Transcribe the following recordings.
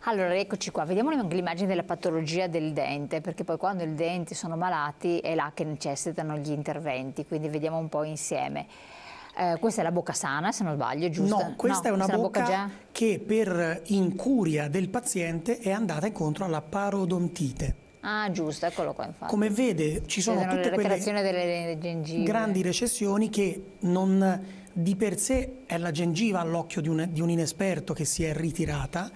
Allora, eccoci qua, vediamo anche l'immagine della patologia del dente, perché poi quando i denti sono malati è là che necessitano gli interventi, quindi vediamo un po' insieme. Questa è la bocca sana, se non sbaglio, giusto? No, questa è una questa bocca già... che per incuria del paziente è andata incontro alla parodontite. Ah, giusto, eccolo qua infatti. Come vede ci sono tutte quelle delle gengive. grandi recessioni che non di per sé è la gengiva all'occhio di un inesperto che si è ritirata,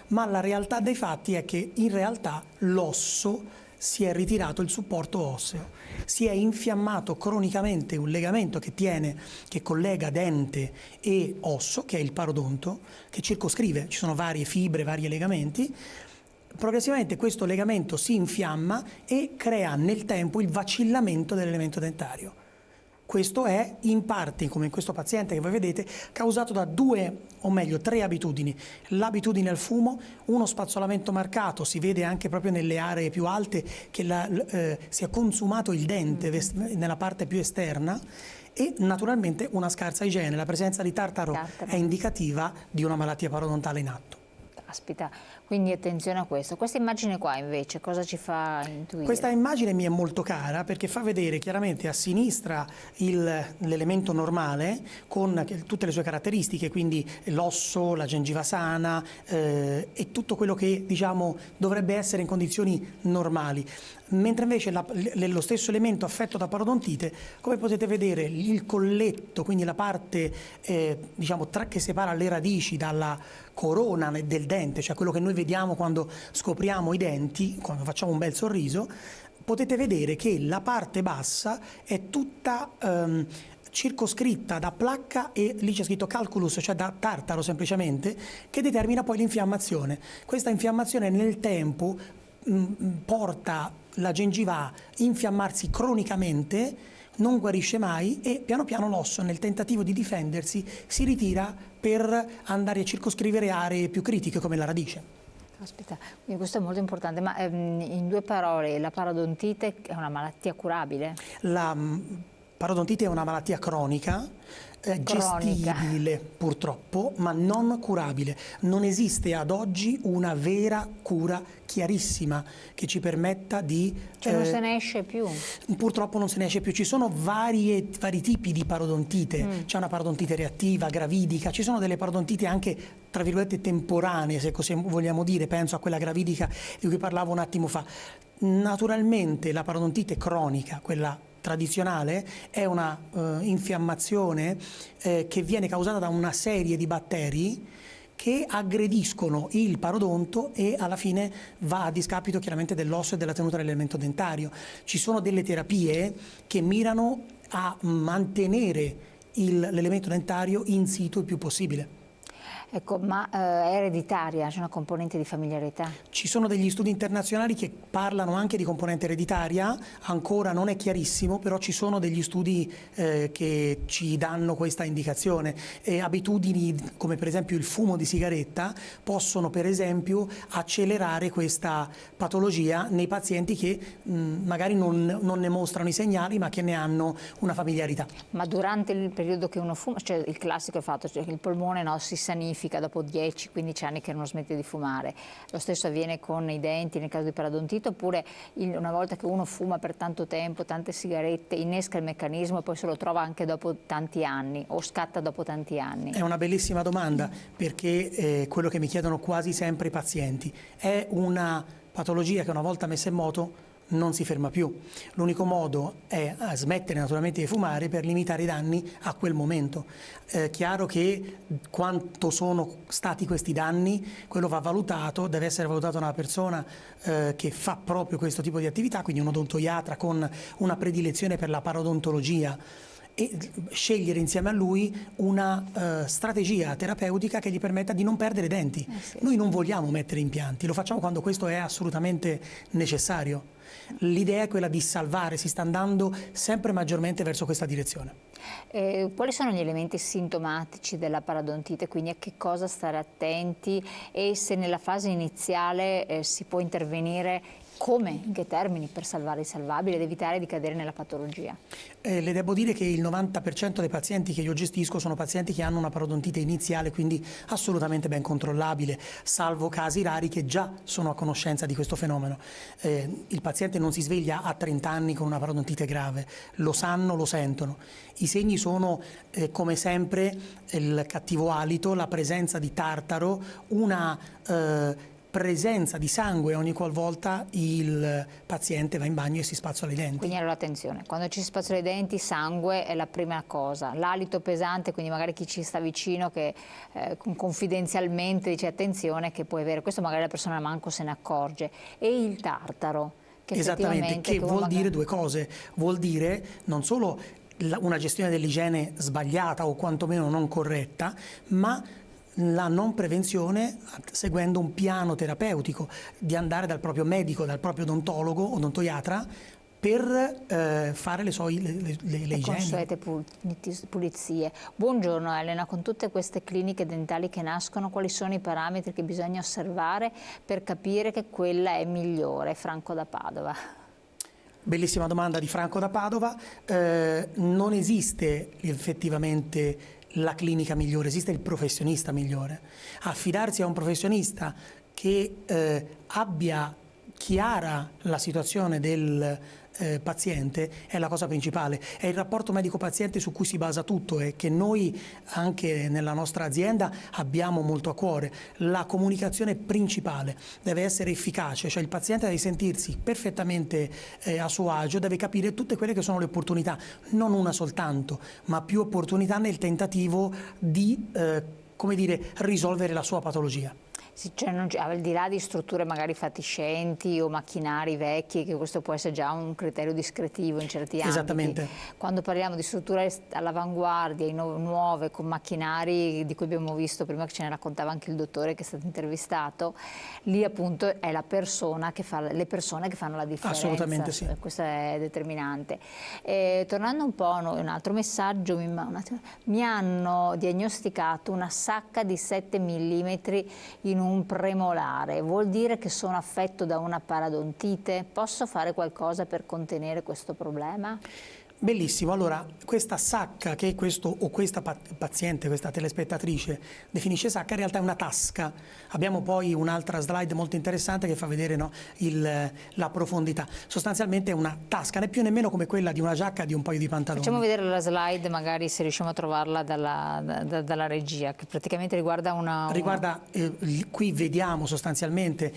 ma la realtà dei fatti è che in realtà l'osso si è ritirato, il supporto osseo, si è infiammato cronicamente un legamento che collega dente e osso, che è il parodonto, che circoscrive, ci sono varie fibre, vari legamenti. Progressivamente questo legamento si infiamma e crea nel tempo il vacillamento dell'elemento dentario. Questo è in parte, come in questo paziente che voi vedete, causato da tre abitudini. L'abitudine al fumo, uno spazzolamento marcato, si vede anche proprio nelle aree più alte che si è consumato il dente nella parte più esterna, e naturalmente una scarsa igiene. La presenza di tartaro è indicativa di una malattia parodontale in atto. Caspita, quindi attenzione a questo. Questa immagine qua invece cosa ci fa intuire? Questa immagine mi è molto cara perché fa vedere chiaramente a sinistra l'elemento normale con tutte le sue caratteristiche, quindi l'osso, la gengiva sana e tutto quello che diciamo dovrebbe essere in condizioni normali. Mentre invece lo stesso elemento affetto da parodontite, come potete vedere, il colletto, quindi la parte diciamo che separa le radici dalla corona del dente, cioè quello che noi vediamo quando scopriamo i denti, quando facciamo un bel sorriso, potete vedere che la parte bassa è tutta circoscritta da placca e lì c'è scritto calculus, cioè da tartaro semplicemente, che determina poi l'infiammazione. Questa infiammazione nel tempo porta la gengiva a infiammarsi cronicamente, non guarisce mai e piano piano l'osso, nel tentativo di difendersi, si ritira per andare a circoscrivere aree più critiche come la radice. Aspetta, quindi questo è molto importante, ma in due parole, la parodontite è una malattia curabile? La parodontite è una malattia cronica, gestibile purtroppo, ma non curabile. Non esiste ad oggi una vera cura chiarissima che ci permetta di... Cioè non se ne esce più? Purtroppo non se ne esce più. Ci sono vari tipi di parodontite. C'è una parodontite reattiva, gravidica, ci sono delle parodontite anche, tra virgolette, temporanee, se così vogliamo dire. Penso a quella gravidica di cui parlavo un attimo fa. Naturalmente la parodontite cronica, quella tradizionale, è una infiammazione che viene causata da una serie di batteri che aggrediscono il parodonto e alla fine va a discapito chiaramente dell'osso e della tenuta dell'elemento dentario. Ci sono delle terapie che mirano a mantenere l'elemento dentario in situ il più possibile. Ecco, ma è ereditaria, c'è una componente di familiarità? Ci sono degli studi internazionali che parlano anche di componente ereditaria, ancora non è chiarissimo, però ci sono degli studi che ci danno questa indicazione. Abitudini come per esempio il fumo di sigaretta possono per esempio accelerare questa patologia nei pazienti che magari non ne mostrano i segnali ma che ne hanno una familiarità. Ma durante il periodo che uno fuma, cioè il classico è fatto, cioè il polmone si sanifica dopo 10-15 anni che non smette di fumare. Lo stesso avviene con i denti nel caso di parodontite, oppure una volta che uno fuma per tanto tempo, tante sigarette, innesca il meccanismo e poi se lo trova anche dopo tanti anni o scatta dopo tanti anni? È una bellissima domanda perché quello che mi chiedono quasi sempre i pazienti è una patologia che una volta messa in moto non si ferma più. L'unico modo è smettere naturalmente di fumare per limitare i danni a quel momento. Chiaro che quanto sono stati questi danni, quello va valutato, deve essere valutato da una persona che fa proprio questo tipo di attività, quindi un odontoiatra con una predilezione per la parodontologia, e scegliere insieme a lui una strategia terapeutica che gli permetta di non perdere denti. Sì. Noi non vogliamo mettere impianti, lo facciamo quando questo è assolutamente necessario. L'idea è quella di salvare, si sta andando sempre maggiormente verso questa direzione. Quali sono gli elementi sintomatici della parodontite, quindi a che cosa stare attenti e se nella fase iniziale si può intervenire Come? In che termini? Per salvare il salvabile ed evitare di cadere nella patologia. Le devo dire che il 90% dei pazienti che io gestisco sono pazienti che hanno una parodontite iniziale, quindi assolutamente ben controllabile, salvo casi rari che già sono a conoscenza di questo fenomeno. Il paziente non si sveglia a 30 anni con una parodontite grave, lo sanno, lo sentono. I segni sono, come sempre, il cattivo alito, la presenza di tartaro, una presenza di sangue ogni qualvolta il paziente va in bagno e si spazzola i denti. Quindi allora attenzione, quando ci si spazzola i denti, sangue è la prima cosa, l'alito pesante, quindi magari chi ci sta vicino che confidenzialmente dice attenzione che puoi avere, questo magari la persona manco se ne accorge, e il tartaro. Che esattamente, che vuol dire due cose, vuol dire non solo una gestione dell'igiene sbagliata o quantomeno non corretta, ma la non prevenzione seguendo un piano terapeutico, di andare dal proprio medico, dal proprio odontologo, odontoiatra, per fare le igieni. Consuete pulizie. Buongiorno Elena, con tutte queste cliniche dentali che nascono, quali sono i parametri che bisogna osservare per capire che quella è migliore? Franco da Padova. Bellissima domanda di Franco da Padova. Non esiste effettivamente la clinica migliore, esiste il professionista migliore. Affidarsi a un professionista che abbia chiara la situazione del paziente è la cosa principale, è il rapporto medico-paziente su cui si basa tutto e che noi anche nella nostra azienda abbiamo molto a cuore. La comunicazione principale deve essere efficace, cioè il paziente deve sentirsi perfettamente a suo agio, deve capire tutte quelle che sono le opportunità, non una soltanto, ma più opportunità nel tentativo di come dire, risolvere la sua patologia. Sì, cioè al di là di strutture magari fatiscenti o macchinari vecchi, che questo può essere già un criterio discretivo in certi ambiti. Esattamente. Quando parliamo di strutture all'avanguardia, nuove, con macchinari di cui abbiamo visto prima che ce ne raccontava anche il dottore che è stato intervistato, lì appunto è la persona che fa, le persone che fanno la differenza. Assolutamente sì. Questo è determinante. Tornando un po' a un altro messaggio, mi hanno diagnosticato una sacca di 7 mm in un premolare, vuol dire che sono affetto da una paradontite? Posso fare qualcosa per contenere questo problema? Bellissimo, allora questa sacca che questo o questa paziente, questa telespettatrice definisce sacca, in realtà è una tasca. Abbiamo poi un'altra slide molto interessante che fa vedere, no, la profondità. Sostanzialmente è una tasca, né più nemmeno come quella di una giacca di un paio di pantaloni. Facciamo vedere la slide magari se riusciamo a trovarla dalla regia, che praticamente riguarda qui vediamo sostanzialmente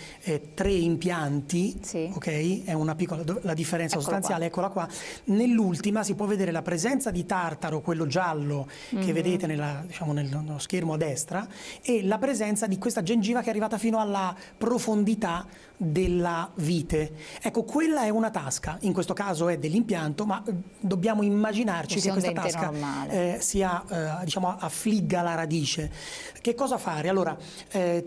3 impianti, sì. Ok? È una piccola, la differenza sostanziale, eccola qua. Nell'ultima si può vedere la presenza di tartaro, quello giallo che vedete nello schermo a destra, e la presenza di questa gengiva che è arrivata fino alla profondità della vite. Ecco, quella è una tasca, in questo caso è dell'impianto, ma dobbiamo immaginarci che questa tasca affligga la radice. Che cosa fare? Allora,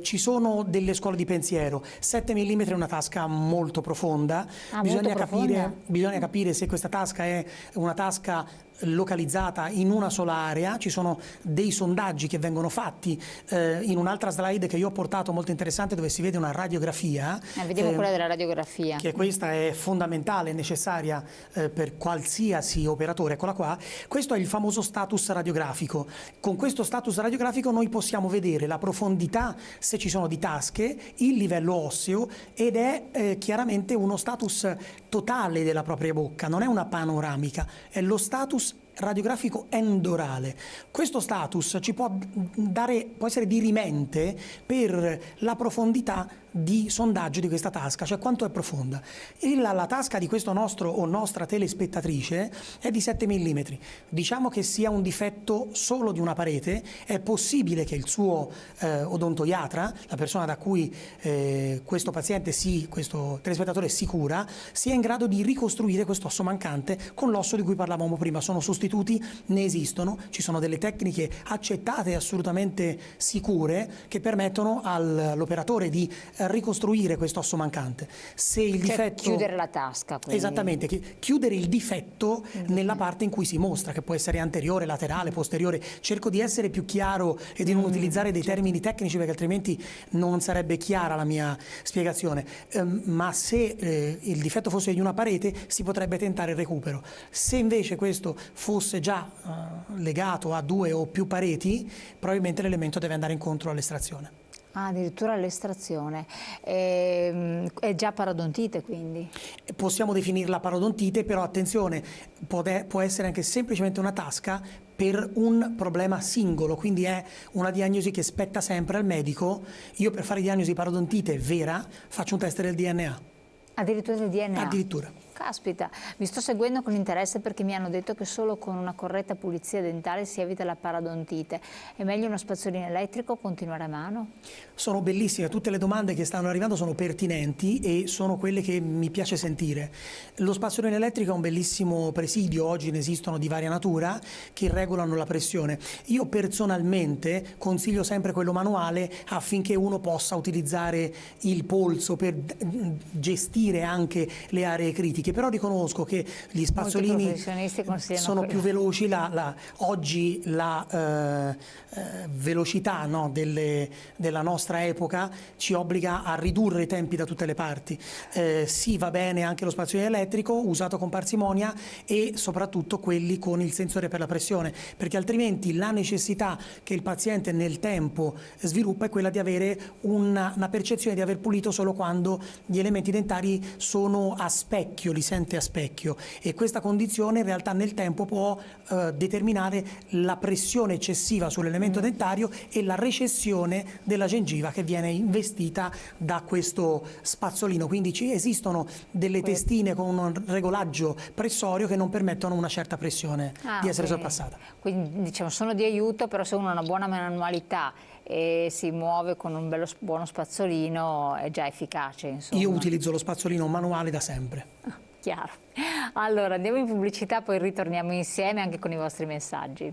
ci sono delle scuole di pensiero. 7 mm è una tasca molto profonda, bisogna capire se questa tasca è una tasca localizzata in una sola area. Ci sono dei sondaggi che vengono fatti in un'altra slide che io ho portato molto interessante, dove si vede una radiografia. Vediamo quella della radiografia. Che questa è fondamentale, necessaria per qualsiasi operatore. Eccola qua. Questo è il famoso status radiografico. Con questo status radiografico noi possiamo vedere la profondità, se ci sono di tasche, il livello osseo, ed è chiaramente uno status totale della propria bocca, non è una panoramica, è lo status radiografico endorale. Questo status ci può essere dirimente per la profondità di sondaggio di questa tasca, cioè quanto è profonda. La tasca di questo nostro o nostra telespettatrice è di 7 mm. Diciamo che sia un difetto solo di una parete, è possibile che il suo odontoiatra, la persona da cui questo telespettatore si cura, sia in grado di ricostruire questo osso mancante con l'osso di cui parlavamo prima. Sono sostituti, ne esistono, ci sono delle tecniche accettate e assolutamente sicure che permettono all'operatore di ricostruire questo osso mancante. Se il difetto... chiudere la tasca. Quindi. Esattamente, chiudere il difetto nella parte in cui si mostra, che può essere anteriore, laterale, posteriore. Cerco di essere più chiaro e di non utilizzare dei termini tecnici, perché altrimenti non sarebbe chiara la mia spiegazione. Ma se il difetto fosse di una parete, si potrebbe tentare il recupero. Se invece questo fosse già legato a 2 o più pareti, probabilmente l'elemento deve andare incontro all'estrazione. Ah, addirittura all'estrazione. È già parodontite, quindi? Possiamo definirla parodontite, però attenzione, può essere anche semplicemente una tasca per un problema singolo, quindi è una diagnosi che spetta sempre al medico. Io per fare diagnosi parodontite vera faccio un test del DNA. Addirittura del DNA? Addirittura. Caspita, vi sto seguendo con interesse perché mi hanno detto che solo con una corretta pulizia dentale si evita la parodontite. È meglio uno spazzolino elettrico o continuare a mano? Sono bellissime, tutte le domande che stanno arrivando sono pertinenti e sono quelle che mi piace sentire. Lo spazzolino elettrico è un bellissimo presidio, oggi ne esistono di varia natura, che regolano la pressione. Io personalmente consiglio sempre quello manuale affinché uno possa utilizzare il polso per gestire anche le aree critiche. Però riconosco che gli spazzolini sono più veloci, oggi la velocità, no, della nostra epoca ci obbliga a ridurre i tempi da tutte le parti. Sì, va bene anche lo spazzolino elettrico, usato con parsimonia, e soprattutto quelli con il sensore per la pressione, perché altrimenti la necessità che il paziente nel tempo sviluppa è quella di avere una percezione di aver pulito solo quando gli elementi dentari sono a specchio, li sente a specchio, e questa condizione in realtà nel tempo può determinare la pressione eccessiva sull'elemento dentario e la recessione della gengiva che viene investita da questo spazzolino. Quindi esistono delle testine con un regolaggio pressorio che non permettono una certa pressione di essere sorpassata. Quindi diciamo sono di aiuto, però se uno ha una buona manualità e si muove con un buono spazzolino è già efficace, insomma. Io utilizzo lo spazzolino manuale da sempre. Chiaro. Allora andiamo in pubblicità, poi ritorniamo insieme anche con i vostri messaggi.